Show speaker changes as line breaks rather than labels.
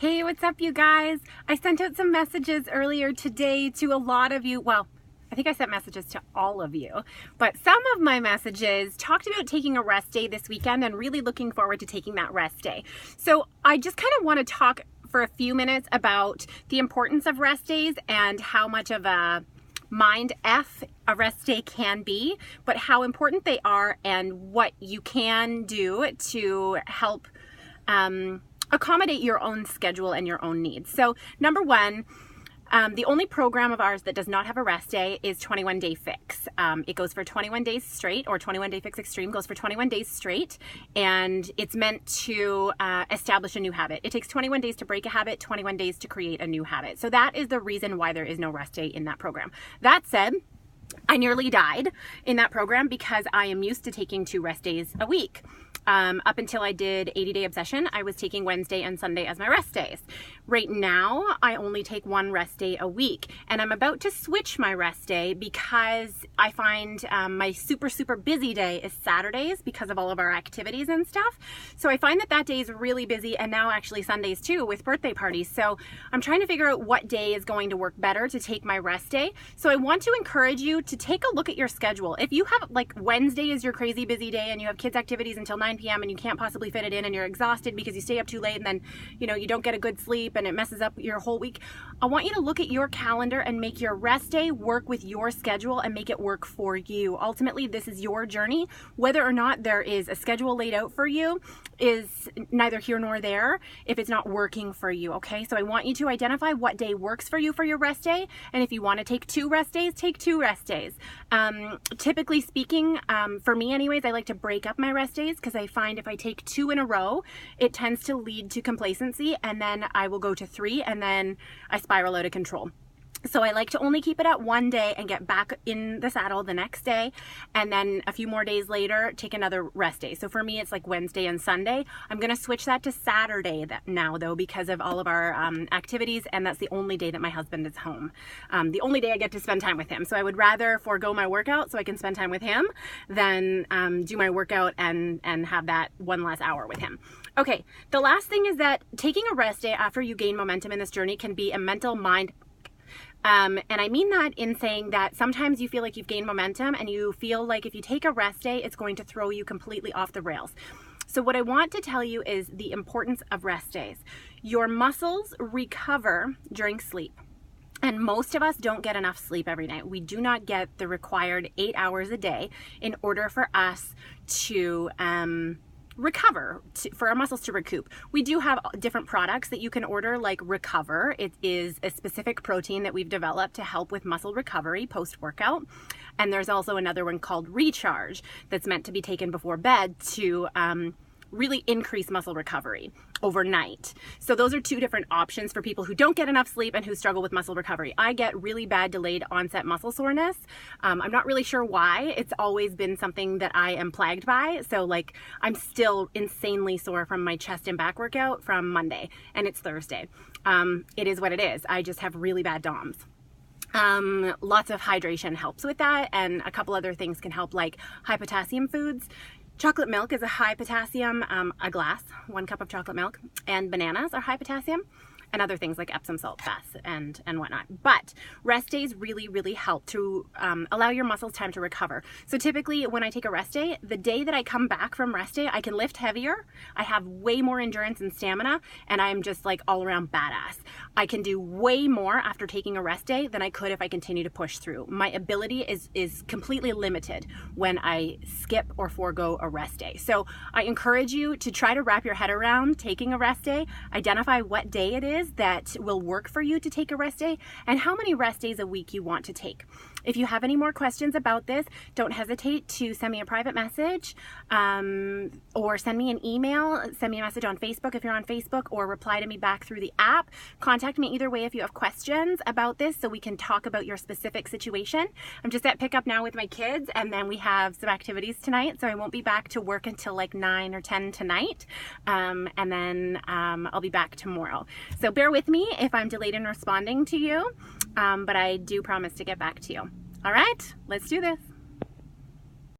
Hey, what's up, you guys? I sent out some messages earlier today to a lot of you. Well, I think I sent messages to all of you, but some of my messages talked about taking a rest day this weekend and really looking forward to taking that rest day. So I just kind of want to talk for a few minutes about the importance of rest days and how much of a mind F a rest day can be, but how important they are and what you can do to help accommodate your own schedule and your own needs. So number one, the only program of ours that does not have a rest day is 21 Day Fix. It goes for 21 days straight, or 21 Day Fix Extreme goes for 21 days straight, and it's meant to establish a new habit. It takes 21 days to break a habit, 21 days to create a new habit. So that is the reason why there is no rest day in that program. That said, I nearly died in that program because I am used to taking 2 rest days a week. Up until I did 80 Day Obsession, I was taking Wednesday and Sunday as my rest days. Right now, I only take 1 rest day a week, and I'm about to switch my rest day because I find my super busy day is Saturdays because of all of our activities and stuff. So I find that day is really busy, and now actually Sundays too with birthday parties. So I'm trying to figure out what day is going to work better to take my rest day. So I want to encourage you to take a look at your schedule. If you have, like, Wednesday is your crazy busy day and you have kids activities until 9 p.m. and you can't possibly fit it in and you're exhausted because you stay up too late and then, you don't get a good sleep and it messes up your whole week, I want you to look at your calendar and make your rest day work with your schedule and make it work for you. Ultimately, this is your journey. Whether or not there is a schedule laid out for you is neither here nor there if it's not working for you, okay? So I want you to identify what day works for you for your rest day, and if you want to take 2 rest days, take 2 rest days. Typically speaking, for me anyways, I like to break up my rest days because I find if I take 2 in a row, it tends to lead to complacency, and then I will go to 3 and then I spiral out of control. So I like to only keep it at 1 day and get back in the saddle the next day, and then a few more days later take another rest day. So for me it's like Wednesday and Sunday. I'm going to switch that to Saturday now though, because of all of our activities, and that's the only day that my husband is home. The only day I get to spend time with him. So I would rather forego my workout so I can spend time with him than do my workout and have that 1 last hour with him. Okay, the last thing is that taking a rest day after you gain momentum in this journey can be a mental mind. And I mean that in saying that sometimes you feel like you've gained momentum and you feel like if you take a rest day, it's going to throw you completely off the rails. So what I want to tell you is the importance of rest days. Your muscles recover during sleep. And most of us don't get enough sleep every night. We do not get the required 8 hours a day in order for us to recover, for our muscles to recoup. We do have different products that you can order, like Recover. It is a specific protein that we've developed to help with muscle recovery post-workout. And there's also another one called Recharge that's meant to be taken before bed to really increase muscle recovery overnight. So those are 2 different options for people who don't get enough sleep and who struggle with muscle recovery. I get really bad delayed onset muscle soreness. I'm not really sure why. It's always been something that I am plagued by. So like I'm still insanely sore from my chest and back workout from Monday, and it's Thursday. It is what it is. I just have really bad DOMS. Lots of hydration helps with that, and a couple other things can help, like high potassium foods. Chocolate milk is a high potassium, a glass, 1 cup of chocolate milk, and bananas are high potassium, and other things like Epsom salt baths and whatnot. But rest days really help to allow your muscles time to recover. So typically when I take a rest day, the day that I come back from rest day, I can lift heavier, I have way more endurance and stamina, and I'm just like all around badass. I can do way more after taking a rest day than I could if I continue to push through. My ability is completely limited when I skip or forego a rest day. So I encourage you to try to wrap your head around taking a rest day, identify what day it is that will work for you to take a rest day, and how many rest days a week you want to take. If you have any more questions about this, don't hesitate to send me a private message or send me an email. Send me a message on Facebook if you're on Facebook, or reply to me back through the app. Contact me either way if you have questions about this so we can talk about your specific situation. I'm just at pickup now with my kids, and then we have some activities tonight, so I won't be back to work until like 9 or 10 tonight, and then I'll be back tomorrow. So bear with me if I'm delayed in responding to you, but I do promise to get back to you. All right, let's do this.